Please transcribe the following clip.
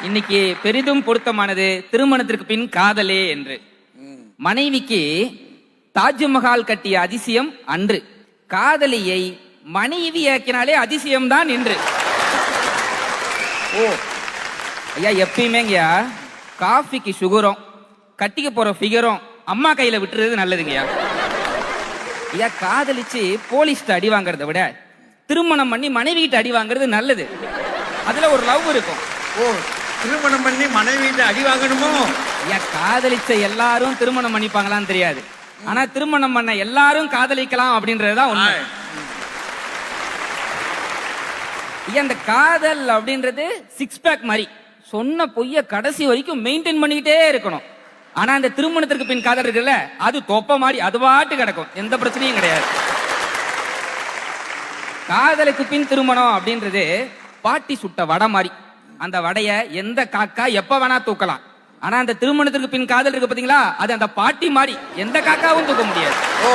இன்னைக்கு பெரிதும் பொருத்தமானது திருமணத்திற்கு பின் காதலே என்று. மனைவிக்கு தாஜ்மஹால் கட்டிய அதிசயம் அன்று, காதலியை மனைவி ஆக்கினாலே அதிசயம்தான் என்று. ஓ ஐயா எப்பயுமேங்கய்யா காஃபிக்கு சுகரும் கட்டிக்க போற ஃபிகரும் அம்மா கையில விட்டுறது நல்லதுங்கய்யா. ஐயா காதலிச்சு போலீஸ்ட அடி வாங்குறத விட திருமணம் பண்ணி மனைவி கிட்ட அடி வாங்குறது நல்லது. அதுல ஒரு லவ் இருக்கும். ஓ திருமணம் பண்ணி மனைவி அடி வாங்கணுமோ? ஐயா காதலிச்ச எல்லாரும் திருமணம் பண்ணிப்பாங்களான்னு தெரியாது, ஆனா திருமணம் பண்ண எல்லாரும் காதலிக்கலாம் அப்படின்றதுதான் உண்மை. ஐயா இந்த காதல் அப்படின்றது சிக்ஸ் பேக் மாதிரி, சொன்ன பொய்ய கடைசி வரைக்கும் மெயின்டைன் பண்ணிக்கிட்டே இருக்கணும். ஆனா இந்த திருமணத்திற்கு பின் காதல் இருக்குல்ல, அது தொப்ப மாதிரி அது பாட்டு கிடக்கும், எந்த பிரச்சனையும் கிடையாது. காதலுக்கு பின் திருமணம் அப்படின்றது பாட்டி சுட்ட வடை மாதிரி. அந்த வடைய எந்த காக்கா எப்ப வேணா தூக்கலாம். ஆனா அந்த திருமணத்திற்கு பின் காதல் இருக்கு பாத்தீங்களா, அது அந்த பாட்டி மாதிரி எந்த காக்காவும் தூக்க முடியாது. ஓ